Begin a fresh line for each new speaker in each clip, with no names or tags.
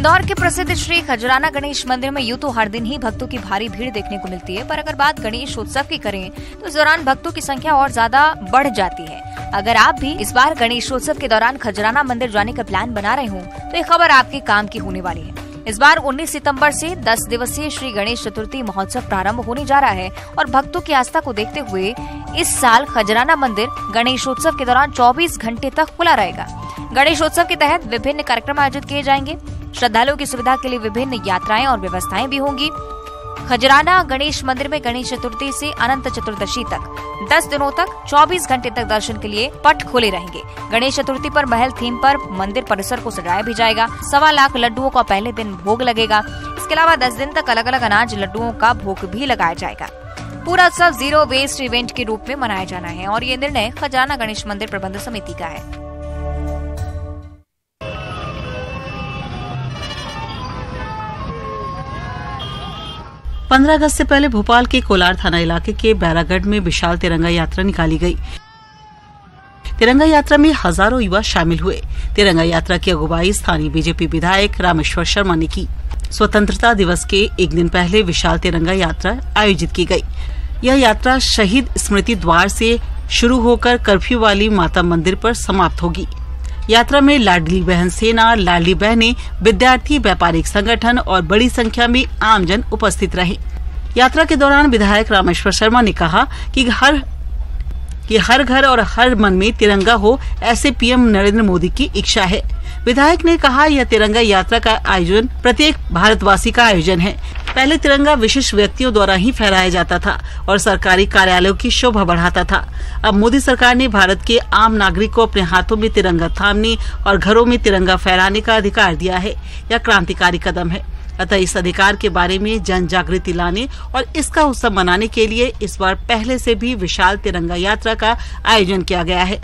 इंदौर के प्रसिद्ध श्री खजराना गणेश मंदिर में यूं तो हर दिन ही भक्तों की भारी भीड़ देखने को मिलती है, पर अगर बात गणेश उत्सव की करें तो इस दौरान भक्तों की संख्या और ज्यादा बढ़ जाती है। अगर आप भी इस बार गणेशोत्सव के दौरान खजराना मंदिर जाने का प्लान बना रहे हो तो ये खबर आपके काम की होने वाली है। इस बार 19 सितंबर से 10 दिवसीय श्री गणेश चतुर्थी महोत्सव प्रारंभ होने जा रहा है और भक्तों की आस्था को देखते हुए इस साल खजराना मंदिर गणेशोत्सव के दौरान 24 घंटे तक खुला रहेगा। गणेशोत्सव के तहत विभिन्न कार्यक्रम आयोजित किए जाएंगे। श्रद्धालुओं की सुविधा के लिए विभिन्न यात्राएं और व्यवस्थाएं भी होंगी। खजराना गणेश मंदिर में गणेश चतुर्थी से अनंत चतुर्दशी तक 10 दिनों तक 24 घंटे तक दर्शन के लिए पट खुले रहेंगे। गणेश चतुर्थी पर महल थीम पर मंदिर परिसर को सजाया भी जाएगा। 1.25 लाख लड्डुओं का पहले दिन भोग लगेगा। इसके अलावा 10 दिन तक अलग अलग अनाज लड्डुओं का भोग भी लगाया जाएगा। पूरा उत्सव जीरो वेस्ट इवेंट के रूप में मनाया जाना है और ये निर्णय खजराना गणेश मंदिर प्रबंध समिति का है।
15 अगस्त से पहले भोपाल के कोलार थाना इलाके के बैरागढ़ में विशाल तिरंगा यात्रा निकाली गई। तिरंगा यात्रा में हजारों युवा शामिल हुए। तिरंगा यात्रा की अगुवाई स्थानीय बीजेपी विधायक रामेश्वर शर्मा ने की। स्वतंत्रता दिवस के एक दिन पहले विशाल तिरंगा यात्रा आयोजित की गई। यह यात्रा शहीद स्मृति द्वार से शुरू होकर कर्फ्यू वाली माता मंदिर पर समाप्त होगी। यात्रा में लाडली बहन सेना, लाडली बहनें, विद्यार्थी, व्यापारिक संगठन और बड़ी संख्या में आमजन उपस्थित रहे। यात्रा के दौरान विधायक रामेश्वर शर्मा ने कहा कि हर घर और हर मन में तिरंगा हो, ऐसे पीएम नरेंद्र मोदी की इच्छा है। विधायक ने कहा यह तिरंगा यात्रा का आयोजन प्रत्येक भारतवासी का आयोजन है। पहले तिरंगा विशिष्ट व्यक्तियों द्वारा ही फहराया जाता था और सरकारी कार्यालयों की शोभा बढ़ाता था। अब मोदी सरकार ने भारत के आम नागरिक को अपने हाथों में तिरंगा थामने और घरों में तिरंगा फहराने का अधिकार दिया है। यह क्रांतिकारी कदम है। अतः इस अधिकार के बारे में जन जागृति लाने और इसका उत्सव मनाने के लिए इस बार पहले से भी विशाल तिरंगा यात्रा का आयोजन किया गया है।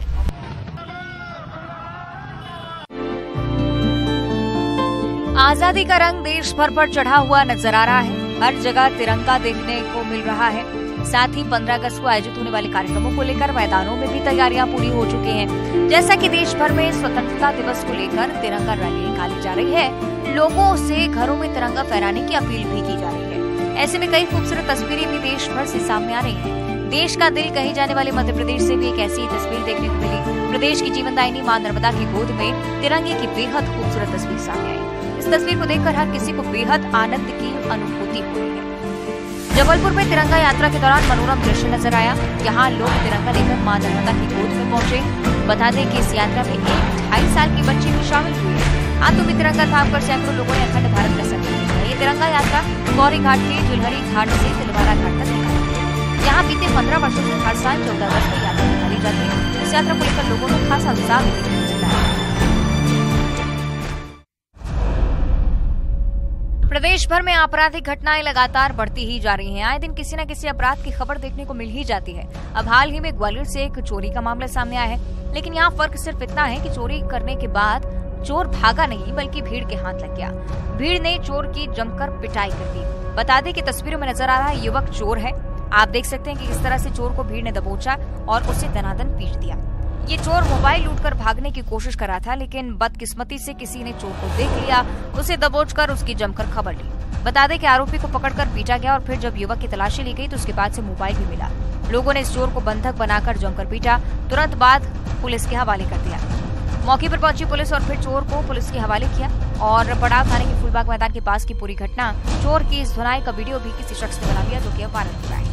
आजादी का रंग देश भर पर चढ़ा हुआ नजर आ रहा है। हर जगह तिरंगा देखने को मिल रहा है। साथ ही 15 अगस्त को आयोजित होने वाले कार्यक्रमों को लेकर मैदानों में भी तैयारियां पूरी हो चुकी हैं। जैसा कि देश भर में स्वतंत्रता दिवस को लेकर तिरंगा रैली निकाली जा रही है। लोगों से घरों में तिरंगा फहराने की अपील भी की जा रही है। ऐसे में कई खूबसूरत तस्वीरें भी देश भर से सामने आ रही हैं। देश का दिल कही जाने वाले मध्य प्रदेश से भी एक ऐसी तस्वीर देखने को मिली। प्रदेश की जीवनदायिनी मां नर्मदा की गोद में तिरंगे की बेहद खूबसूरत तस्वीर सामने आई। इस तस्वीर को देखकर हर किसी को बेहद आनंद की अनुभूति हो रही है। जबलपुर में तिरंगा यात्रा के दौरान मनोरम दृश्य नजर आया। यहाँ लोग तिरंगा लेकर मां नर्मदा की गोद में पहुंचे। बता दें कि इस यात्रा में एक 2.5 साल की बच्ची भी शामिल हुई है। हाथों में तिरंगा थामकर सैकड़ों लोगों ने अखंड भारत का संदेश दिया। ये तिरंगा यात्रा गौरी घाट के जुलहरी घाट से तिलवारा घाट तक निकाली गई। यहाँ बीते 15 वर्षों से हर साल 14 अगस्त को यात्रा निकाली जाती है। इस यात्रा को लेकर लोगों में खासा उत्साह भी देखने को मिला है। प्रदेश भर में आपराधिक घटनाएं लगातार बढ़ती ही जा रही हैं। आए दिन किसी न किसी अपराध की खबर देखने को मिल ही जाती है। अब हाल ही में ग्वालियर से एक चोरी का मामला सामने आया है, लेकिन यहाँ फर्क सिर्फ इतना है कि चोरी करने के बाद चोर भागा नहीं बल्कि भीड़ के हाथ लग गया। भीड़ ने चोर की जमकर पिटाई कर दी। बता दें कि तस्वीरों में नजर आ रहा है युवक चोर है। आप देख सकते हैं कि किस तरह से चोर को भीड़ ने दबोचा और उसे दनादन पीट दिया। ये चोर मोबाइल लूटकर भागने की कोशिश कर रहा था, लेकिन बदकिस्मती से किसी ने चोर को देख लिया, उसे दबोचकर उसकी जमकर खबर ली। बता दें कि आरोपी को पकड़कर पीटा गया और फिर जब युवक की तलाशी ली गई तो उसके पास से मोबाइल भी मिला। लोगों ने इस चोर को बंधक बनाकर जमकर पीटा। तुरंत बाद पुलिस के हवाले कर दिया। मौके पर पहुंची पुलिस और फिर चोर को पुलिस के हवाले किया और पड़ाव थाने के फूलबाग मैदान के पास की पूरी घटना, चोर की इस धुनाई का वीडियो भी किसी शख्स ने बना लिया जो कि वायरल हो रहा है।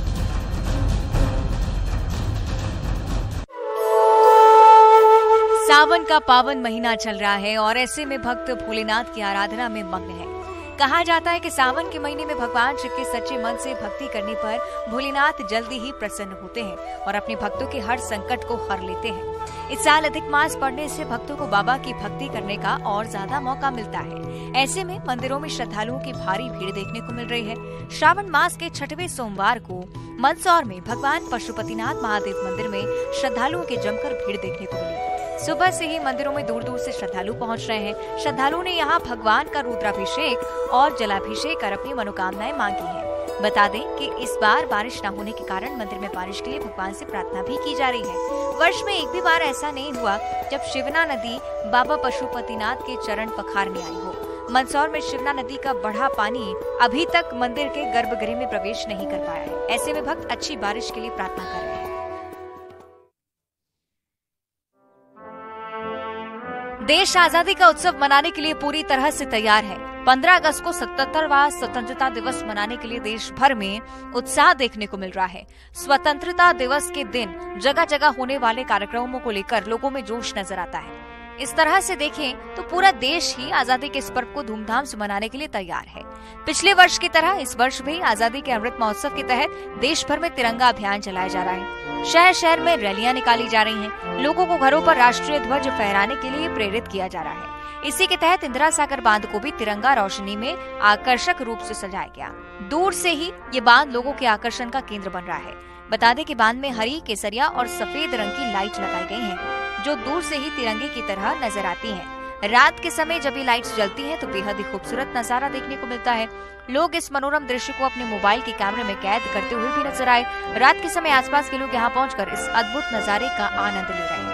सावन का पावन महीना चल रहा है और ऐसे में भक्त भोलेनाथ की आराधना में मग्न है। कहा जाता है कि सावन के महीने में भगवान शिव के सच्चे मन से भक्ति करने पर भोलेनाथ जल्दी ही प्रसन्न होते हैं और अपने भक्तों के हर संकट को हर लेते हैं। इस साल अधिक मास पड़ने से भक्तों को बाबा की भक्ति करने का और ज्यादा मौका मिलता है। ऐसे में मंदिरों में श्रद्धालुओं की भारी भीड़ देखने को मिल रही है। श्रावण मास के 6वें सोमवार को मंदसौर में भगवान पशुपतिनाथ महादेव मंदिर में श्रद्धालुओं के जमकर भीड़ देखने को मिली। सुबह से ही मंदिरों में दूर दूर से श्रद्धालु पहुंच रहे हैं। श्रद्धालुओं ने यहां भगवान का रुद्राभिषेक और जलाभिषेक कर अपनी मनोकामनाएं मांगी हैं। बता दें कि इस बार बारिश न होने के कारण मंदिर में बारिश के लिए भगवान से प्रार्थना भी की जा रही है। वर्ष में एक भी बार ऐसा नहीं हुआ जब शिवना नदी बाबा पशुपतिनाथ के चरण पखारने आई हो। मंदसौर में शिवना नदी का बढ़ा पानी अभी तक मंदिर के गर्भगृह में प्रवेश नहीं कर पाया है। ऐसे में भक्त अच्छी बारिश के लिए प्रार्थना कर रहे हैं। देश आजादी का उत्सव मनाने के लिए पूरी तरह से तैयार है। 15 अगस्त को 77वां स्वतंत्रता दिवस मनाने के लिए देश भर में उत्साह देखने को मिल रहा है। स्वतंत्रता दिवस के दिन जगह जगह होने वाले कार्यक्रमों को लेकर लोगों में जोश नजर आता है। इस तरह से देखें तो पूरा देश ही आजादी के इस पर्व को धूमधाम से मनाने के लिए तैयार है। पिछले वर्ष की तरह इस वर्ष भी आजादी के अमृत महोत्सव के तहत देश भर में तिरंगा अभियान चलाया जा रहा है। शहर शहर में रैलियां निकाली जा रही हैं। लोगों को घरों पर राष्ट्रीय ध्वज फहराने के लिए प्रेरित किया जा रहा है। इसी के तहत इंदिरा सागर बांध को भी तिरंगा रोशनी में आकर्षक रूप से सजाया गया। दूर से ही ये बांध लोगों के आकर्षण का केंद्र बन रहा है। बता दें कि बांध में हरी, केसरिया और सफेद रंग की लाइट लगाई गई हैं, जो दूर से ही तिरंगे की तरह नजर आती हैं। रात के समय जब ये लाइट्स जलती हैं तो बेहद ही खूबसूरत नजारा देखने को मिलता है। लोग इस मनोरम दृश्य को अपने मोबाइल के कैमरे में कैद करते हुए भी नजर आए। रात के समय आसपास के लोग यहाँ पहुंचकर इस अद्भुत नजारे का आनंद ले रहे हैं।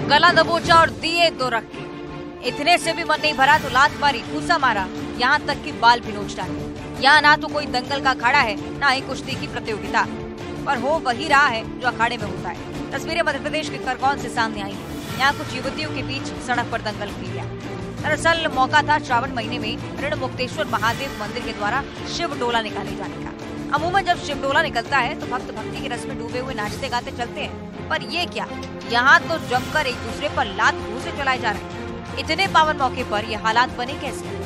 गला दबोचा और दिए दो रखे, इतने से भी मन नहीं भरा तो लात मारी, घूसा मारा, यहाँ तक कि बाल भी नोच डाले। यहाँ ना तो कोई दंगल का अखाड़ा है, ना ही कुश्ती की प्रतियोगिता, पर हो वही रहा है जो अखाड़े में होता है। तस्वीरें मध्य प्रदेश के खरगोन से सामने आई हैं। यहाँ कुछ युवतियों के बीच सड़क पर दंगल हुई है। दरअसल मौका था श्रावण महीने में ऋण मुक्तेश्वर महादेव मंदिर के द्वारा शिव डोला निकाले जाने का। अमूमन जब शिव डोला निकलता है तो भक्त भक्ति के रस में डूबे हुए नाचते गाते चलते हैं, पर ये क्या, यहाँ तो जमकर एक दूसरे पर लात घूंसे चलाए जा रहे हैं। इतने पावन मौके पर ये हालात बने कैसे?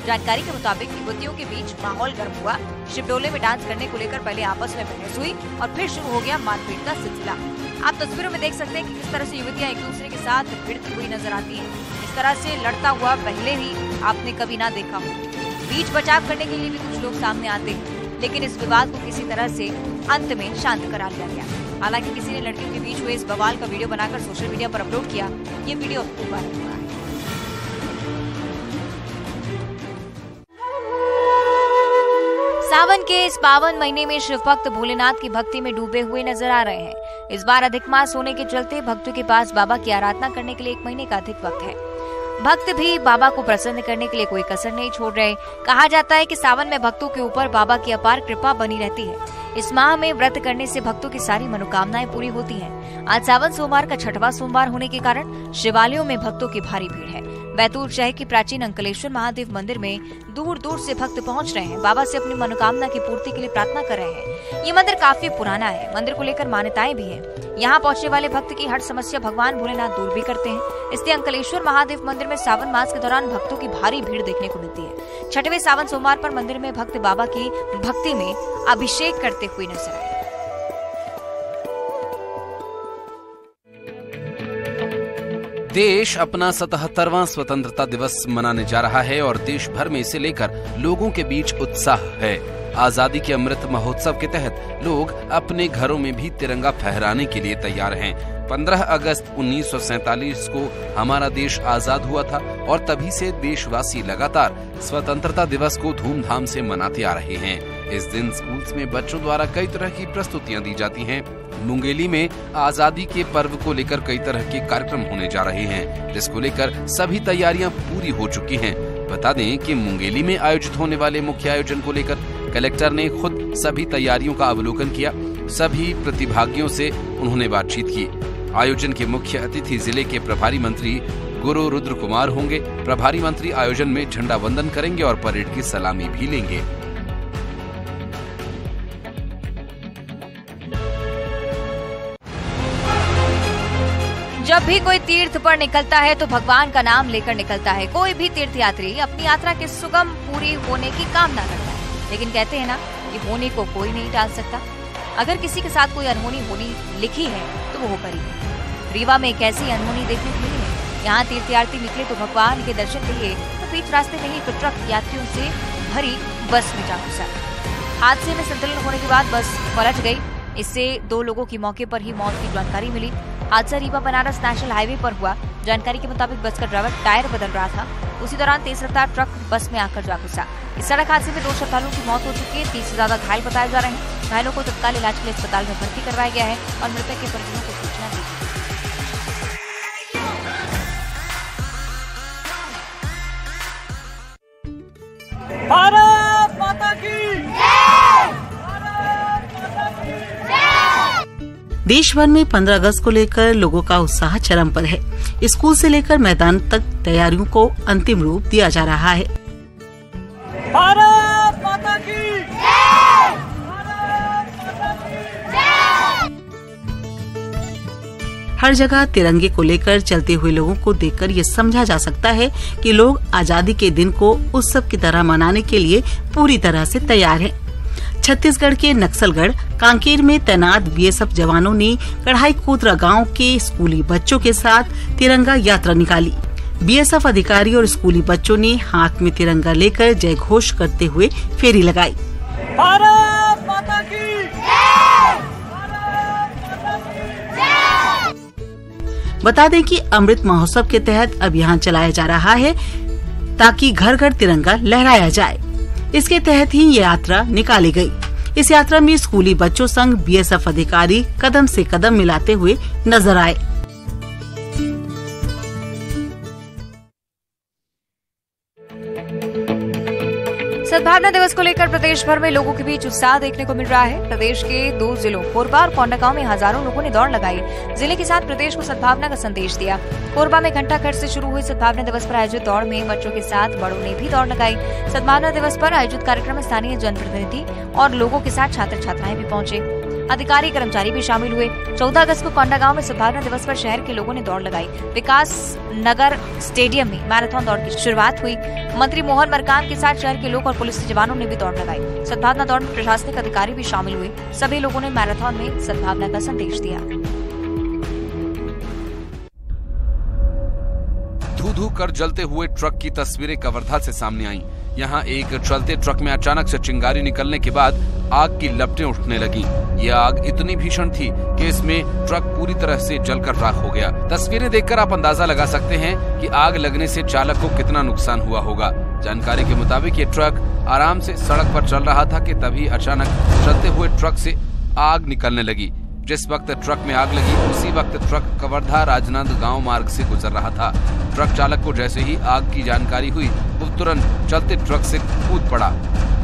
जानकारी के मुताबिक युवतियों के बीच माहौल गर्म हुआ। शिवडोले में डांस करने को लेकर पहले आपस में बहस हुई और फिर शुरू हो गया मारपीट का सिलसिला। आप तस्वीरों में देख सकते हैं कि किस तरह से युवतियां एक दूसरे के साथ भिड़ती हुई नजर आती हैं। इस तरह से लड़ता हुआ पहले ही आपने कभी ना देखा हो। बीच बचाव करने के लिए भी कुछ लोग सामने आते हैं, लेकिन इस विवाद को किसी तरह से अंत में शांत करा लिया गया। हालांकि किसी ने लड़कियों के बीच हुए इस बवाल का वीडियो बनाकर सोशल मीडिया पर अपलोड किया। ये वीडियो खूब वायरल हुआ है। सावन के इस पावन महीने में शिव भक्त भोलेनाथ की भक्ति में डूबे हुए नजर आ रहे हैं। इस बार अधिक मास होने के चलते भक्तों के पास बाबा की आराधना करने के लिए 1 महीने का अधिक वक्त है। भक्त भी बाबा को प्रसन्न करने के लिए कोई कसर नहीं छोड़ रहे। कहा जाता है कि सावन में भक्तों के ऊपर बाबा की अपार कृपा बनी रहती है। इस माह में व्रत करने से भक्तों की सारी मनोकामनाएं पूरी होती हैं। आज सावन सोमवार का 6वां सोमवार होने के कारण शिवालयों में भक्तों की भारी भीड़ है। बैतूल शहर के प्राचीन अंकलेश्वर महादेव मंदिर में दूर दूर से भक्त पहुंच रहे हैं। बाबा से अपनी मनोकामना की पूर्ति के लिए प्रार्थना कर रहे हैं। ये मंदिर काफी पुराना है। मंदिर को लेकर मान्यताएं भी हैं। यहाँ पहुंचने वाले भक्त की हर समस्या भगवान भोलेनाथ दूर भी करते हैं। इसलिए अंकलेश्वर महादेव मंदिर में सावन मास के दौरान भक्तों की भारी भीड़ देखने को मिलती है। 6वें सावन सोमवार पर मंदिर में भक्त बाबा की भक्ति में अभिषेक करते हुए नजर आए।
देश अपना 77वां स्वतंत्रता दिवस मनाने जा रहा है और देश भर में इसे लेकर लोगों के बीच उत्साह है। आजादी के अमृत महोत्सव के तहत लोग अपने घरों में भी तिरंगा फहराने के लिए तैयार हैं। 15 अगस्त 1947 को हमारा देश आजाद हुआ था और तभी से देशवासी लगातार स्वतंत्रता दिवस को धूमधाम से मनाते आ रहे हैं। इस दिन स्कूल्स में बच्चों द्वारा कई तरह की प्रस्तुतियां दी जाती हैं। मुंगेली में आजादी के पर्व को लेकर कई तरह के कार्यक्रम होने जा रहे हैं, जिसको लेकर सभी तैयारियां पूरी हो चुकी हैं। बता दें कि मुंगेली में आयोजित होने वाले मुख्य आयोजन को लेकर कलेक्टर ने खुद सभी तैयारियों का अवलोकन किया। सभी प्रतिभागियों से उन्होंने बातचीत की। आयोजन के मुख्य अतिथि जिले के प्रभारी मंत्री गुरु रुद्र कुमार होंगे। प्रभारी मंत्री आयोजन में झंडा वंदन करेंगे और परेड की सलामी भी लेंगे।
जब भी कोई तीर्थ पर निकलता है तो भगवान का नाम लेकर निकलता है। कोई भी तीर्थयात्री अपनी यात्रा के सुगम पूरी होने की कामना करता है, लेकिन कहते हैं ना कि होने को कोई नहीं टाल सकता। अगर किसी के साथ कोई अनहोनी होनी लिखी है तो वो करी है। रीवा में एक ऐसी अनहोनी देखने को मिली है। यहाँ तीर्थयात्री निकले तो भगवान के दर्शन के लिए, तो बीच रास्ते में ही एक ट्रक यात्रियों से भरी बस में जा घुसा। हादसे में संतुलन होने के बाद बस पलट गई। इससे 2 लोगों की मौके पर ही मौत की जानकारी मिली। हादसा रीवा बनारस नेशनल हाईवे पर हुआ। जानकारी के मुताबिक बस का ड्राइवर टायर बदल रहा था। उसी दौरान तेज रफ्तार ट्रक बस में आकर जा घुसा। इस सड़क हादसे में 2 श्रद्धालुओं की मौत हो चुकी है। 30 से ज्यादा घायल बताए जा रहे हैं। घायलों को तत्काल इलाज के लिए अस्पताल में भर्ती करवाया गया है और मृतक के परिजनों को सूचना दी गई।
देश भर में 15 अगस्त को लेकर लोगों का उत्साह चरम पर है। स्कूल से लेकर मैदान तक तैयारियों को अंतिम रूप दिया जा रहा है।
भारत माता की जय!
हर जगह तिरंगे को लेकर चलते हुए लोगों को देखकर ये समझा जा सकता है कि लोग आजादी के दिन को उत्सव की तरह मनाने के लिए पूरी तरह से तैयार हैं। छत्तीसगढ़ के नक्सलगढ़ कांकेर में तैनात बीएसएफ जवानों ने कढ़ाई कोतरा गांव के स्कूली बच्चों के साथ तिरंगा यात्रा निकाली। बीएसएफ अधिकारी और स्कूली बच्चों ने हाथ में तिरंगा लेकर जय घोष करते हुए फेरी लगाई।
भारत माता की
बता दें कि अमृत महोत्सव के तहत अभियान चलाया जा रहा है ताकि घर घर तिरंगा लहराया जाए। इसके तहत ही ये यात्रा निकाली गई। इस यात्रा में स्कूली बच्चों संग बीएसएफ अधिकारी कदम से कदम मिलाते हुए नजर आए।
सद्भावना दिवस को लेकर प्रदेश भर में लोगों के बीच उत्साह देखने को मिल रहा है। प्रदेश के 2 जिलों कोरबा और कोंडागांव में हजारों लोगों ने दौड़ लगाई। जिले के साथ प्रदेश को सद्भावना का संदेश दिया। कोरबा में घंटाघर से शुरू हुई सद्भावना दिवस पर आयोजित दौड़ में बच्चों के साथ बड़ों ने भी दौड़ लगाई। सद्भावना दिवस पर आयोजित कार्यक्रम में स्थानीय जनप्रतिनिधि और लोगों के साथ छात्र छात्राएं भी पहुंचे। अधिकारी कर्मचारी भी शामिल हुए। 14 अगस्त को कोंडागांव में सद्भावना दिवस पर शहर के लोगों ने दौड़ लगाई। विकास नगर स्टेडियम में मैराथन दौड़ की शुरुआत हुई। मंत्री मोहन मरकाम के साथ शहर के लोग और पुलिस जवानों ने भी दौड़ लगाई। सद्भावना दौड़ में प्रशासनिक अधिकारी भी शामिल हुए। सभी लोगों ने मैराथन में सद्भावना का संदेश दिया।
धू-धू कर जलते हुए ट्रक की तस्वीरें कवर्धा से सामने आईं। यहाँ एक चलते ट्रक में अचानक से चिंगारी निकलने के बाद आग की लपटें उठने लगीं। यह आग इतनी भीषण थी कि इसमें ट्रक पूरी तरह से जलकर राख हो गया। तस्वीरें देखकर आप अंदाजा लगा सकते हैं कि आग लगने से चालक को कितना नुकसान हुआ होगा। जानकारी के मुताबिक ये ट्रक आराम से सड़क पर चल रहा था कि तभी अचानक चलते हुए ट्रक से आग निकलने लगी। जिस वक्त ट्रक में आग लगी उसी वक्त ट्रक कवर्धा राजनांदगांव मार्ग से गुजर रहा था। ट्रक चालक को जैसे ही आग की जानकारी हुई वो तुरंत चलते ट्रक से कूद पड़ा,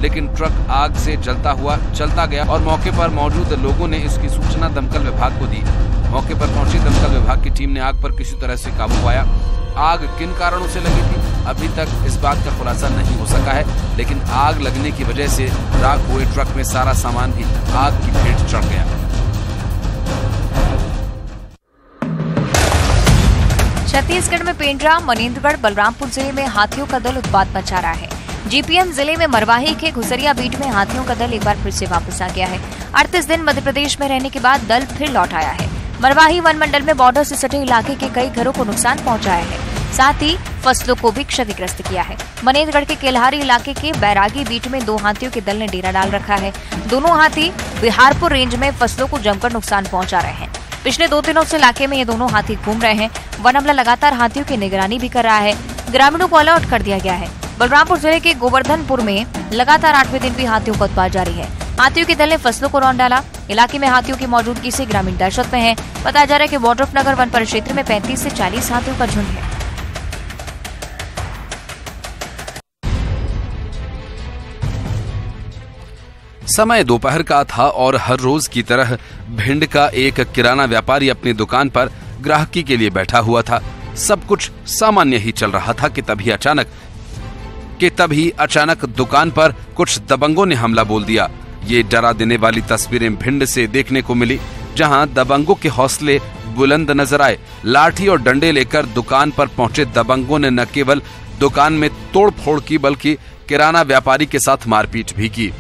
लेकिन ट्रक आग से जलता हुआ चलता गया और मौके पर मौजूद लोगों ने इसकी सूचना दमकल विभाग को दी। मौके पर पहुंची दमकल विभाग की टीम ने आग पर किसी तरह से काबू पाया। आग किन कारणों से लगी थी अभी तक इस बात का खुलासा नहीं हो सका है, लेकिन आग लगने की वजह से राख हुए ट्रक में सारा सामान भी आग की भेंट चढ़ गया।
छत्तीसगढ़ में पेंड्रा, मनेन्द्रगढ़, बलरामपुर जिले में हाथियों का दल उत्पात मचा रहा है। जीपीएम जिले में मरवाही के घुसरिया बीट में हाथियों का दल एक बार फिर से वापस आ गया है। 38 दिन मध्य प्रदेश में रहने के बाद दल फिर लौट आया है। मरवाही वन मंडल में बॉर्डर से सटे इलाके के कई घरों को नुकसान पहुंचाया है, साथ ही फसलों को भी क्षतिग्रस्त किया है। मनेन्द्रगढ़ के केल्हारी इलाके के बैरागी बीट में 2 हाथियों के दल ने डेरा डाल रखा है। दोनों हाथी बिहारपुर रेंज में फसलों को जमकर नुकसान पहुंचा रहे हैं। पिछले 2 दिनों से इलाके में ये दोनों हाथी घूम रहे हैं। वन अमला लगातार हाथियों की निगरानी भी कर रहा है। ग्रामीणों को अलर्ट कर दिया गया है। बलरामपुर जिले के गोवर्धनपुर में लगातार 8वें दिन भी हाथियों का उत्पात जारी है। हाथियों के दल ने फसलों को रौंद डाला। इलाके में हाथियों की मौजूदगी से ग्रामीण दहशत में हैं। बताया जा रहा है कि वाड्रफ नगर वन परिक्षेत्र में 35 से 40 हाथियों का झुंड है।
समय दोपहर का था और हर रोज की तरह भिंड का एक किराना व्यापारी अपनी दुकान पर ग्राहकी के लिए बैठा हुआ था। सब कुछ सामान्य ही चल रहा था कि तभी अचानक दुकान पर कुछ दबंगों ने हमला बोल दिया। ये डरा देने वाली तस्वीरें भिंड से देखने को मिली, जहां दबंगों के हौसले बुलंद नजर आए। लाठी और डंडे लेकर दुकान पर पहुंचे दबंगों ने न केवल दुकान में तोड़फोड़ की बल्कि किराना व्यापारी के साथ मारपीट भी की।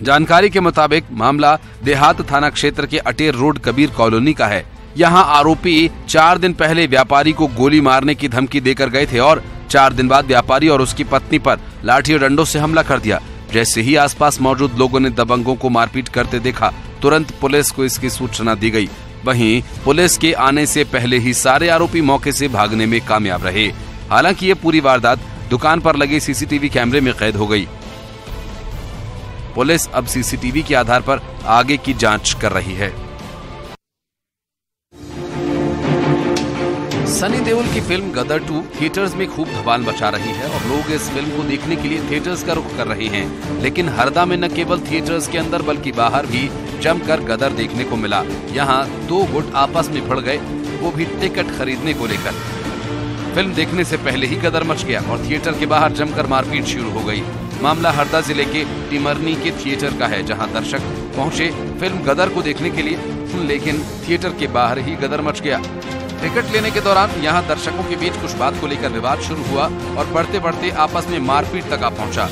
जानकारी के मुताबिक मामला देहात थाना क्षेत्र के अटेर रोड कबीर कॉलोनी का है। यहां आरोपी 4 दिन पहले व्यापारी को गोली मारने की धमकी देकर गए थे और 4 दिन बाद व्यापारी और उसकी पत्नी पर लाठी और डंडों से हमला कर दिया। जैसे ही आसपास मौजूद लोगों ने दबंगों को मारपीट करते देखा, तुरंत पुलिस को इसकी सूचना दी गई। वहीं पुलिस के आने से पहले ही सारे आरोपी मौके से भागने में कामयाब रहे। हालांकि ये पूरी वारदात दुकान पर लगे सीसीटीवी कैमरे में कैद हो गई। पुलिस अब सीसीटीवी के आधार पर आगे की जांच कर रही है। सनी देओल राहुल की फिल्म गदर 2 थिएटर्स में खूब धमाल मचा रही है और लोग इस फिल्म को देखने के लिए थिएटर्स का रुख कर रहे हैं। लेकिन हरदा में न केवल थिएटर्स के अंदर बल्कि बाहर भी जमकर गदर देखने को मिला। यहाँ दो गुट आपस में भिड़ गए, वो भी टिकट खरीदने को लेकर। फिल्म देखने से पहले ही गदर मच गया और थिएटर के बाहर जमकर मारपीट शुरू हो गई। मामला हरदा जिले के टिमरनी के थिएटर का है, जहां दर्शक पहुंचे फिल्म गदर को देखने के लिए, लेकिन थिएटर के बाहर ही गदर मच गया। टिकट लेने के दौरान यहां दर्शकों के बीच कुछ बात को लेकर विवाद शुरू हुआ और बढ़ते बढ़ते आपस में मारपीट तक आ पहुंचा,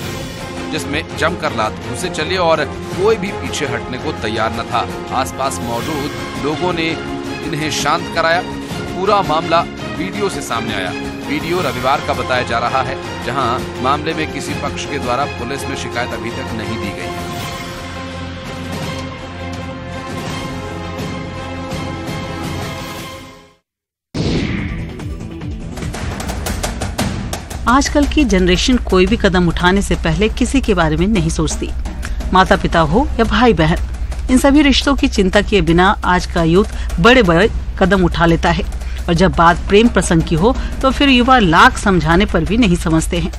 जिसमें जमकर लात घुसे चले और कोई भी पीछे हटने को तैयार न था। आसपास मौजूद लोगों ने इन्हें शांत कराया। पूरा मामला वीडियो से सामने आया। वीडियो रविवार का बताया जा रहा है, जहां मामले में किसी पक्ष के द्वारा पुलिस में शिकायत अभी तक नहीं दी गई।
आजकल की जनरेशन कोई भी कदम उठाने से पहले किसी के बारे में नहीं सोचती। माता पिता हो या भाई बहन, इन सभी रिश्तों की चिंता किए बिना आज का यूथ बड़े बड़े कदम उठा लेता है और जब बात प्रेम प्रसंग की हो तो फिर युवा लाख समझाने पर भी नहीं समझते हैं।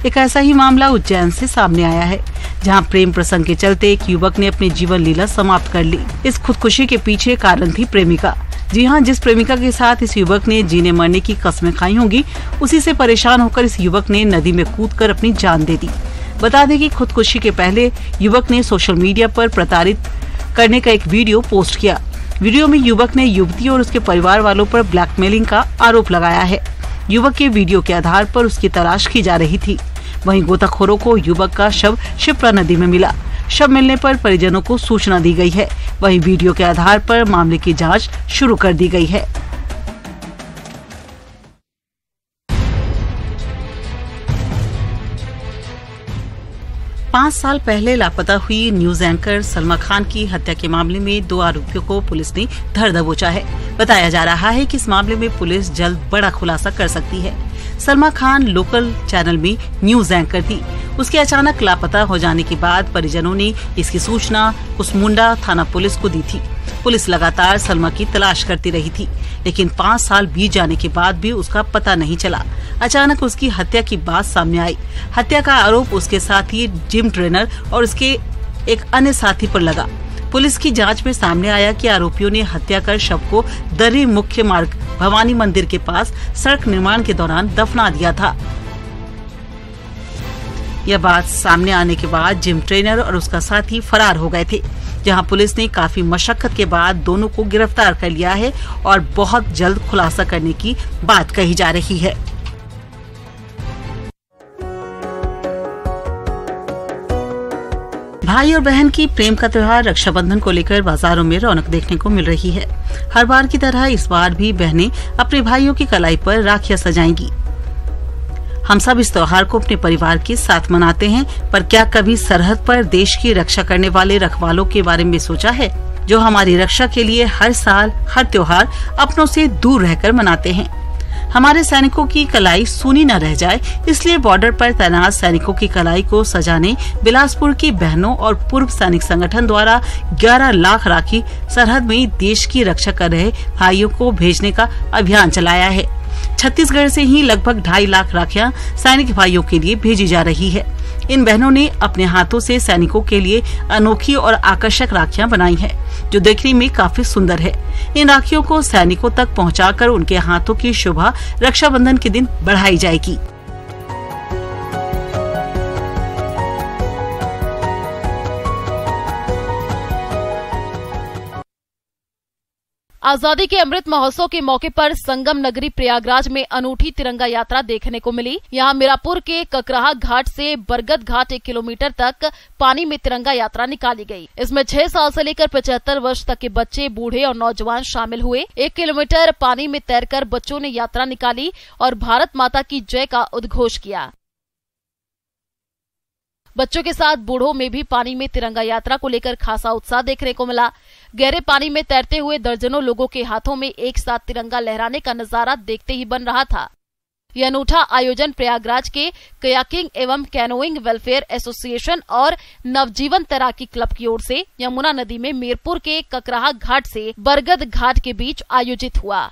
एक ऐसा ही मामला उज्जैन से सामने आया है, जहां प्रेम प्रसंग के चलते एक युवक ने अपनी जीवन लीला समाप्त कर ली। इस खुदकुशी के पीछे कारण थी प्रेमिका। जी हाँ, जिस प्रेमिका के साथ इस युवक ने जीने मरने की कस्में खाई होंगी, उसी से परेशान होकर इस युवक ने नदी में कूदकर अपनी जान दे दी। बता दें कि खुदकुशी के पहले युवक ने सोशल मीडिया पर प्रताड़ित करने का एक वीडियो पोस्ट किया। वीडियो में युवक ने युवती और उसके परिवार वालों पर ब्लैकमेलिंग का आरोप लगाया है। युवक के वीडियो के आधार पर उसकी तलाश की जा रही थी। वहीं गोताखोरों को युवक का शव शिप्रा नदी में मिला। शव मिलने पर परिजनों को सूचना दी गई है। वहीं वीडियो के आधार पर मामले की जांच शुरू कर दी गई है। पाँच साल पहले लापता हुई न्यूज एंकर सलमा खान की हत्या के मामले में 2 आरोपियों को पुलिस ने धर दबोचा है। बताया जा रहा है कि इस मामले में पुलिस जल्द बड़ा खुलासा कर सकती है। सलमा खान लोकल चैनल में न्यूज एंकर थी। उसके अचानक लापता हो जाने के बाद परिजनों ने इसकी सूचना कुसमुंडा थाना पुलिस को दी थी। पुलिस लगातार सलमा की तलाश करती रही थी, लेकिन 5 साल बीत जाने के बाद भी उसका पता नहीं चला। अचानक उसकी हत्या की बात सामने आई। हत्या का आरोप उसके साथी जिम ट्रेनर और उसके एक अन्य साथी पर लगा। पुलिस की जांच में सामने आया कि आरोपियों ने हत्या कर शव को दर्री मुख्य मार्ग भवानी मंदिर के पास सड़क निर्माण के दौरान दफना दिया था। यह बात सामने आने के बाद जिम ट्रेनर और उसका साथी फरार हो गए थे, जहां पुलिस ने काफी मशक्कत के बाद दोनों को गिरफ्तार कर लिया है और बहुत जल्द खुलासा करने की बात कही जा रही है। भाई और बहन की प्रेम का त्योहार रक्षाबंधन को लेकर बाजारों में रौनक देखने को मिल रही है। हर बार की तरह इस बार भी बहनें अपने भाइयों की कलाई पर राखियां सजाएंगी। हम सब इस त्योहार को अपने परिवार के साथ मनाते हैं, पर क्या कभी सरहद पर देश की रक्षा करने वाले रखवालों के बारे में सोचा है, जो हमारी रक्षा के लिए हर साल हर त्योहार अपनों से दूर रहकर मनाते हैं। हमारे सैनिकों की कलाई सूनी न रह जाए, इसलिए बॉर्डर पर तैनात सैनिकों की कलाई को सजाने बिलासपुर की बहनों और पूर्व सैनिक संगठन द्वारा 11 लाख राखी सरहद में देश की रक्षा कर रहे भाइयों को भेजने का अभियान चलाया है। छत्तीसगढ़ से ही लगभग 2.5 लाख राखियां सैनिक भाइयों के लिए भेजी जा रही है। इन बहनों ने अपने हाथों से सैनिकों के लिए अनोखी और आकर्षक राखियां बनाई हैं, जो देखने में काफी सुंदर है। इन राखियों को सैनिकों तक पहुंचाकर उनके हाथों की शोभा रक्षाबंधन के दिन बढ़ाई जाएगी।
आजादी के अमृत महोत्सव के मौके पर संगम नगरी प्रयागराज में अनूठी तिरंगा यात्रा देखने को मिली। यहां मीरापुर के ककराहा घाट से बरगद घाट 1 किलोमीटर तक पानी में तिरंगा यात्रा निकाली गई। इसमें 6 साल से लेकर 75 वर्ष तक के बच्चे, बूढ़े और नौजवान शामिल हुए। 1 किलोमीटर पानी में तैरकर बच्चों ने यात्रा निकाली और भारत माता की जय का उद्घोष किया। बच्चों के साथ बूढ़ों में भी पानी में तिरंगा यात्रा को लेकर खासा उत्साह देखने को मिला। गहरे पानी में तैरते हुए दर्जनों लोगों के हाथों में एक साथ तिरंगा लहराने का नजारा देखते ही बन रहा था। यह अनूठा आयोजन प्रयागराज के कयाकिंग एवं कैनोइंग वेलफेयर एसोसिएशन और नवजीवन तैराकी क्लब की ओर से यमुना नदी में मीरपुर के ककराहा घाट से बरगद घाट के बीच आयोजित हुआ।